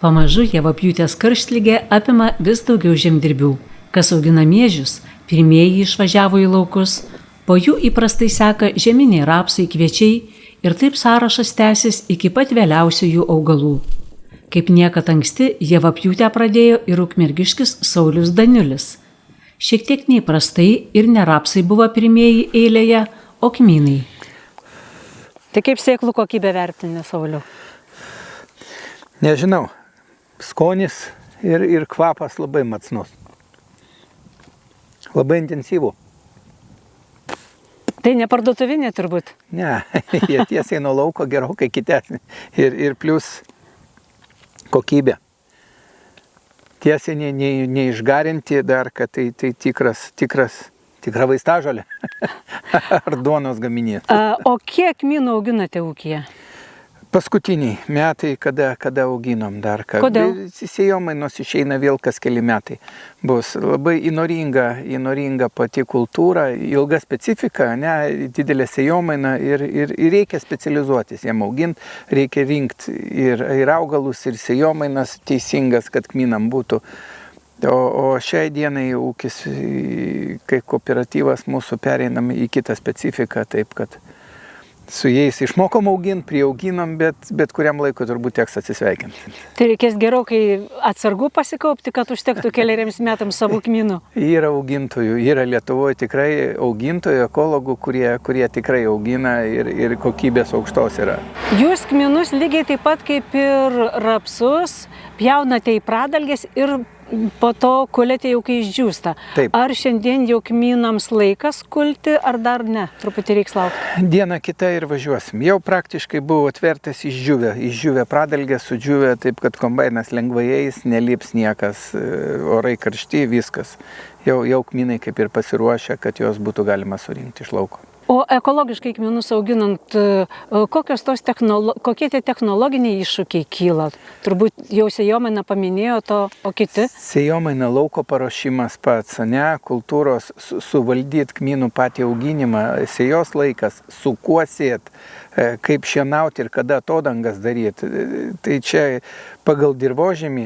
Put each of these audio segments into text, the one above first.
Pamažu javapjūtės karštligė apima vis daugiau žemdirbių. Kas augina miežius, pirmieji išvažiavo į laukus, po jų įprastai seka žieminiai rapsai, kviečiai ir taip sąrašas tęsis iki pat vėliausiųjų augalų. Kaip niekad anksti javapjūtę pradėjo ir ukmergiškis Saulius Daniulis. Šiek tiek neįprastai ir ne rapsai buvo pirmieji eilėje, o kmynai. Tai kaip sėklų kokybę vertini, Sauliau? Nežinau, skonis ir kvapas labai matsnus. Labai intensyvų. Tai ne parduotuvinė turbūt? Ne, jie tiesiai nuo lauko gerokai kitesni. Ir plus kokybė. Tiesiai neišgarinti dar, kad tai tikra vaistažolė ar duonos gaminys. O kiek kmynų auginate ūkyje? Paskutiniai metai, kada auginom dar. Kodėl? Sėjomainos išeina vėl kas keli metai. Bus labai įnoringa pati kultūra, ilga specifika, didelė sėjomaina ir reikia specializuotis jam auginti, reikia rinkti ir augalus, ir sėjomainas teisingas, kad kmynam būtų. O šiai dienai ūkis, kai kooperatyvas mūsų pereinam į kitą specifiką, taip kad su jais išmokom auginti, priauginom, bet kuriam laikui turbūt teks atsisveikinti. Tai reikės gerokai atsargų pasikaupti, kad užtektų keleriems metams savų kmynų? Yra augintojų, yra Lietuvoje tikrai augintojų, ekologų, kurie tikrai augina ir kokybės aukštos yra. Jūs kmynus lygiai taip pat kaip ir rapsus pjaunate į pradalges ir po to kulėte jau kai išdžiūsta. Taip. Ar šiandien jau kmynams laikas kulti, ar dar ne? Truputį reiks laukti. Diena kita ir važiuosim. Jau praktiškai buvo atvertas išdžiūvę pradalgę, sudžiūvę, taip kad kombainas lengvai eis, nelips niekas, orai karšti, viskas. Jau kmynai kaip ir pasiruošę, kad juos būtų galima surinkti iš lauko. O ekologiškai kmynus auginant, kokie tie technologiniai iššūkiai kyla? Turbūt jau sėjomaina paminėjo to, o kiti? Sėjomaina, lauko paruošimas pats, kultūros, suvaldyti kmynų patį auginimą, sėjos laikas, su kuo sėt, kaip šienauti ir kada atodangas daryti. Tai čia pagal dirvožemį,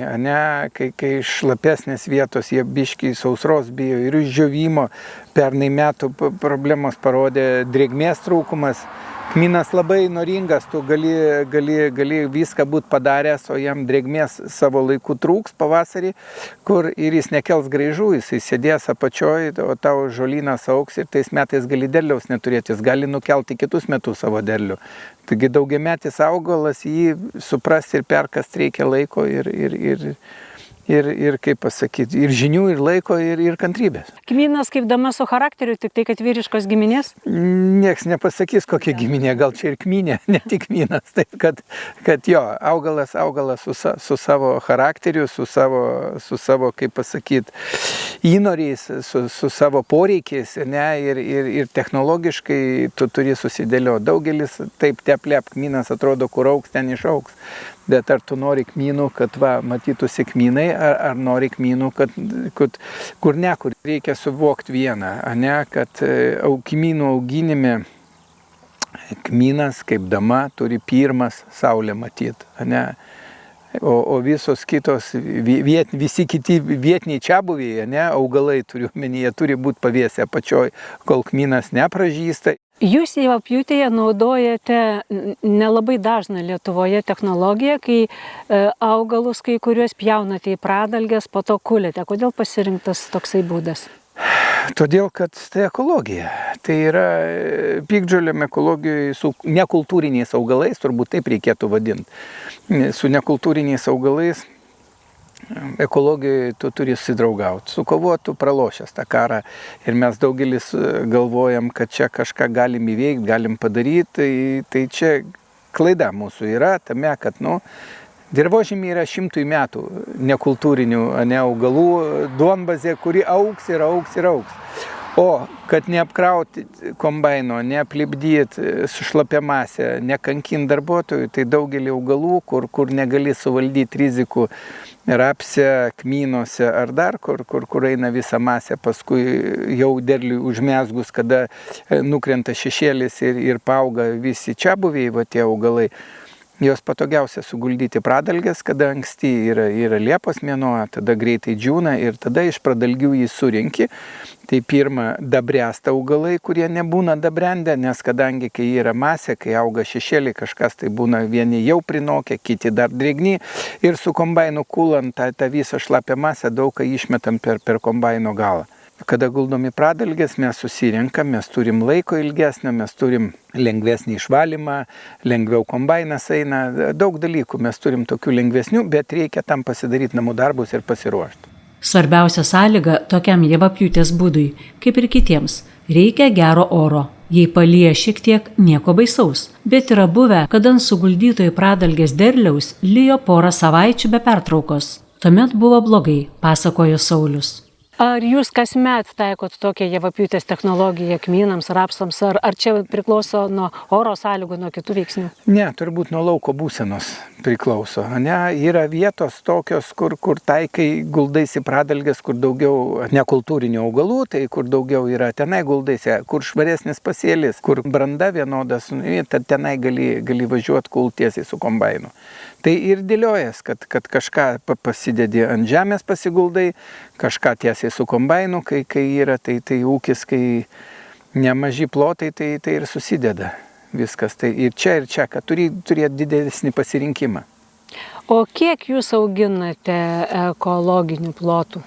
kai šlapesnės vietos jie biškiai sausros bijo ir išdžiovimo. Pernai metų problemos parodė drėgmės trūkumas. Kmynas labai noringas, tu gali viską būti padaręs, o jam drėgmės savo laiku trūks pavasarį, kur ir jis nekels graižų, jis sėdės apačioj, o tau žolynas auks ir tais metais gali derliaus neturėti, jis gali nukelti kitus metus savo derlių. Taigi daugiametis augalas, jį suprasti ir perkast reikia laiko ir kaip pasakyti, ir žinių, ir laiko, ir kantrybės. Kmynas kaip dama su charakteriu, tik tai, kad vyriškos giminės? Nieks nepasakys, kokia giminė, gal čia ir kmynė, ne tik kmynas. Taip, kad jo, augalas su savo charakteriu, su savo, kaip pasakyti, įnoriais, su savo poreikiais, ir technologiškai tu turi susidėlioti. Daugelis taip teplep kmynas atrodo, kur auks, ten išauks. Bet ar tu nori kmynų, kad matytųsi kmynai, ar nori kmynų, kur reikia suvokti vieną, kad kmynų auginime kmynas kaip dama turi pirmas saulę matyti, o visos kitos, visi kiti vietiniai čiabuviai, augalai jie turi būti pavėsę apačioj, kol kmynas nepražysta. Jūs javapjūtėje naudojate nelabai dažną Lietuvoje technologiją, kai augalus kai kuriuos pjaunate į pradalges, po to kulėte. Kodėl pasirinktas toksai būdas? Todėl, kad tai ekologija. Tai yra piktžolėm ekologijoje su nekultūriniais augalais, turbūt taip reikėtų vadinti. Su nekultūriniais augalais ekologijoje tu turi susidraugauti. Su kovotu pralošęs tą karą. Ir mes daugelis galvojam, kad čia kažką galim įveikti, galim padaryti. Tai čia klaida mūsų yra tame, kad dirvožemį yra 100 metų nekultūrinių augalų duonbazė, kuri augs ir augs ir augs. O kad neapkrauti kombaino, neaplipdyti sušlapę masę, nekankinti darbuotojų, tai daugelį augalų, kur negali suvaldyti rizikų rapse, kmynuose ar dar, kur eina visa masė, paskui jau derliui užmesgus, kada nukrenta šešėlis ir paauga visi čiabuviai, tie augalai. Jos patogiausia suguldyti pradalgės, kada anksti yra Liepos mėnuo, tada greitai džiūna ir tada iš pradalgių jį surinki. Tai pirma, dabręsta augalai, kurie nebūna dabrendę, nes kadangi kai yra masė, kai auga šešėliai, kažkas tai būna vieni jau prinokę, kiti dar drėgni ir su kombainu kulant tą visą šlapę masę daug ką išmetam per kombaino galą. Kada guldom į pradalgės, mes susirenkam, mes turim laiko ilgesnio, mes turim lengvesnį išvalymą, lengviau kombainas eina, daug dalykų mes turim tokių lengvesnių, bet reikia tam pasidaryti namų darbus ir pasiruošti. Svarbiausia sąlyga tokiam javapjūtės būdui, kaip ir kitiems, reikia gero oro. Jei palyja šiek tiek, nieko baisaus, bet yra buvę, kad ant suguldyto į pradalgės derliaus lijo porą savaičių be pertraukos. Tuomet buvo blogai, pasakojo Saulius. Ar jūs kasmet taikot tokią javapjūtės technologiją kmynams, rapsams, ar čia priklauso nuo oro sąlygų, nuo kitų veiksnių? Ne, turbūt nuo lauko būsenos priklauso. Ne, yra vietos tokios, kur taikai guldais į pradalgės, kur daugiau nekultūrinių augalų, tai kur daugiau yra tenai guldaisi, kur švaresnis pasėlis, kur branda vienodas, tenai gali važiuoti kultiesiai su kombainu. Tai ir dėliojas, kad kažką pasidedi ant žemės pasiguldai, kažką tiesiai su kombainu, kai yra tai ūkis, kai nemaži plotai, tai ir susideda viskas. Tai ir čia, kad turėti didesnį pasirinkimą. O kiek jūs auginate ekologinių plotų?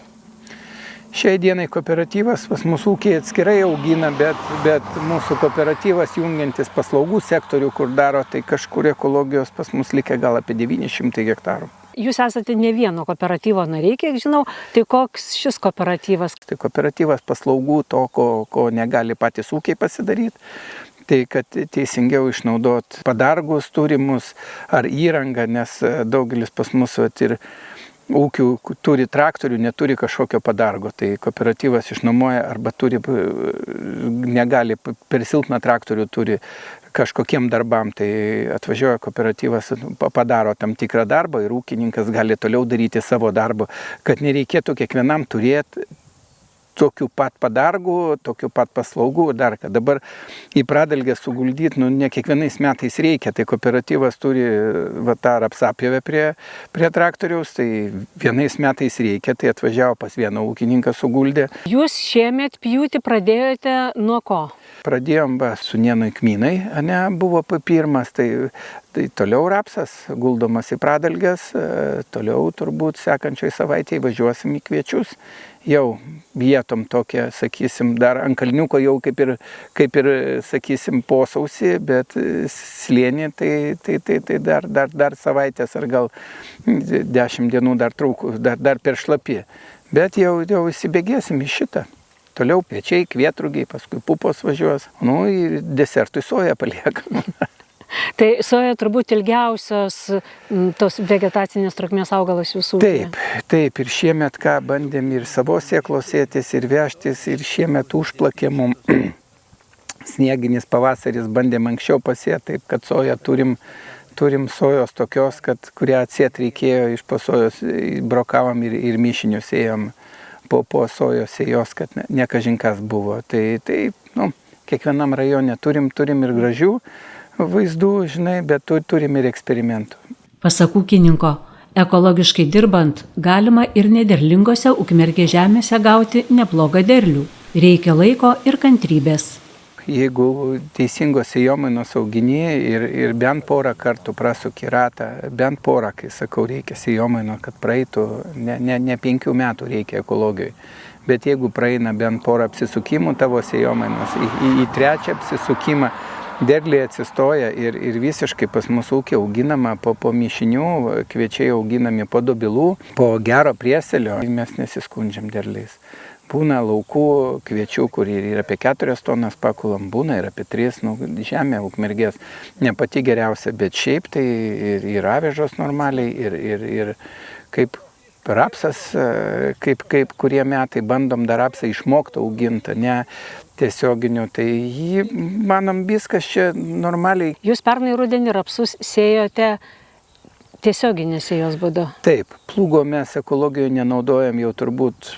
Šiai dienai kooperatyvas pas mūsų ūkiai atskirai augina, bet mūsų kooperatyvas jungiantis paslaugų sektorių, kur daro, tai kažkur ekologijos pas mus likę gal apie 900 hektarų. Jūs esate ne vieno kooperatyvo nariai, kiek žinau, tai koks šis kooperatyvas? Tai kooperatyvas paslaugų to, ko negali patys ūkiai pasidaryti. Tai kad teisingiau išnaudot padargus turimus ar įrangą, nes daugelis pas mus ir ūkių turi traktorių, neturi kažkokio padargo. Tai kooperatyvas išnuomoja arba negali per silpną traktorių turi kažkokiem darbam. Tai atvažiuoja kooperatyvas, padaro tam tikrą darbą ir ūkininkas gali toliau daryti savo darbą, kad nereikėtų kiekvienam turėti tokių pat padargų, tokių pat paslaugų dar, kad dabar į pradalgę suguldyti, ne kiekvienais metais reikia, tai kooperatyvas turi tą rapsapjovę prie traktoriaus, tai vienais metais reikia, tai atvažiavo pas vieną ūkininką suguldė. Jūs šiemet pjūti pradėjote nuo ko? Pradėjom su Nienui kmynai, buvo pirmas, tai toliau rapsas, guldomas į pradalgės, toliau turbūt sekančioj savaitėje važiuosim į kviečius. Jau vietom tokie, sakysim, dar ant kalniuko jau kaip ir sakysim, posausi, bet slėnį tai dar savaitės ar gal 10 dienų dar trūkus, dar per šlapi. Bet jau įsibėgėsim į šitą. Toliau kviečiai, kvietrugiai, paskui pupos važiuos, ir desertui soją paliekam. Tai soja turbūt ilgiausios tos vegetacinės trukmės augalas jūsų ūkyje. Taip, ir šiemet ką bandėm ir savo sėklos sėtis, ir vežtis, ir šiemet užplakė mum snieginis pavasaris, bandėm anksčiau pasėti, taip kad soją turim sojos tokios, kurią atsėt reikėjo, iš po sojos brokavom ir mišinius ėjom po sojos ėjos, kad ne kažinkas buvo. Tai kiekvienam rajone turim ir gražių vaizdų, bet turim ir eksperimentų. Pasak ūkininko, ekologiškai dirbant galima ir nederlingose Ukmergės žemėse gauti neblogą derlių. Reikia laiko ir kantrybės. Jeigu teisingos sėjomainos augini ir bent porą kartų prasuki ratą, bent porą, kai sakau, reikia sėjomaino, kad praeitų, ne 5 metų reikia ekologijoje. Bet jeigu praeina bent porą apsisukimų tavo sėjomainos, į trečią apsisukimą derliai atsistoja ir visiškai pas mūsų ūkį auginama po mišinių, kviečiai auginami po dobilų, po gero prieselio, mes nesiskundžiam derliais. Būna laukų kviečių, kur ir apie 4 tonas pakulam, būna ir apie 3, žemė Ukmergės ne pati geriausia, bet šiaip tai ir avižos normaliai, ir kaip rapsas, kaip kurie metai bandom dar rapsą išmokti auginti, ne tiesioginių, tai jį, manom, viskas čia normaliai. Jūs pernai rudenį rapsus sėjote tiesioginės sėjos būdu? Taip, plūgo mes ekologijoje nenaudojam jau turbūt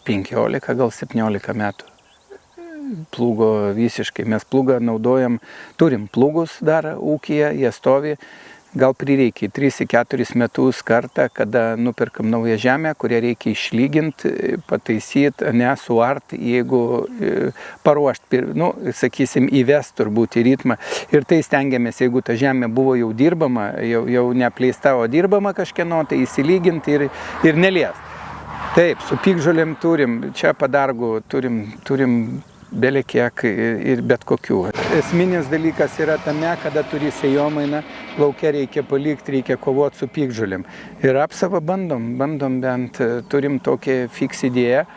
15, gal 17 metų. Plūgo visiškai. Mes plūgą naudojam, turim plūgus dar ūkyje, jie stovi, gal prireikia 3-4 metus kartą, kada nuperkam naują žemę, kurią reikia išlyginti, pataisyti, suart, jeigu paruošti, sakysim, įvest turbūt į ritmą. Ir tai stengiamės, jeigu ta žemė buvo jau dirbama, jau neapleista, o dirbama kažkieno, tai įsilyginti ir neliest. Taip, su piktžolėm turim, čia padargų turim belekiek ir bet kokių. Esminis dalykas yra tame, kada turi sėjomainą, lauke reikia palikti, reikia kovoti su piktžolėm. Ir apsavą bandom bent, turim tokią fiks idėją,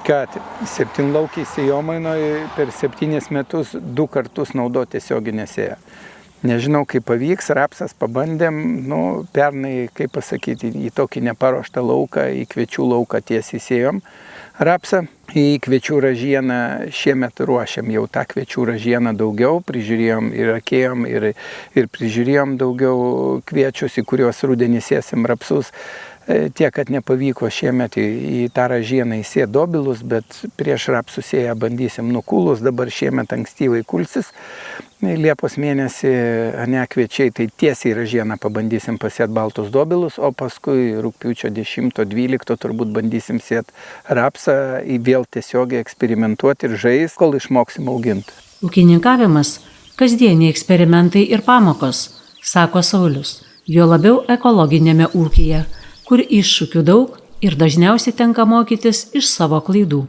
kad 7 laukiai sėjomainoje per 7 metus 2 kartus naudoti tiesioginę sėją. Nežinau, kaip pavyks, rapsas pabandėm, pernai, kaip pasakyti, į tokį neparuoštą lauką, į kviečių lauką tiesiai sėjom rapsą. Į kviečių ražieną šiemet ruošiam jau tą kviečių ražieną daugiau, prižiūrėjom ir akėjom ir prižiūrėjom daugiau kviečius, į kuriuos rudenį sėsim rapsus. Tiek, kad nepavyko šiemet į tą ražieną įsėti dobilus, bet prieš rapsų sėją bandysim nukulus, dabar šiemet ankstyvai kulsis. Liepos mėnesį kviečiai, tai tiesiai ražieną pabandysim pasėti baltus dobilus, o paskui rugpjūčio 10-12 turbūt bandysim sėti rapsą, vėl tiesiogiai eksperimentuoti ir žaisti, kol išmoksim auginti. Ūkininkavimas – kasdieniai eksperimentai ir pamokos, sako Saulius, juo labiau ekologinėme ūkyje, kur iššūkių daug ir dažniausiai tenka mokytis iš savo klaidų.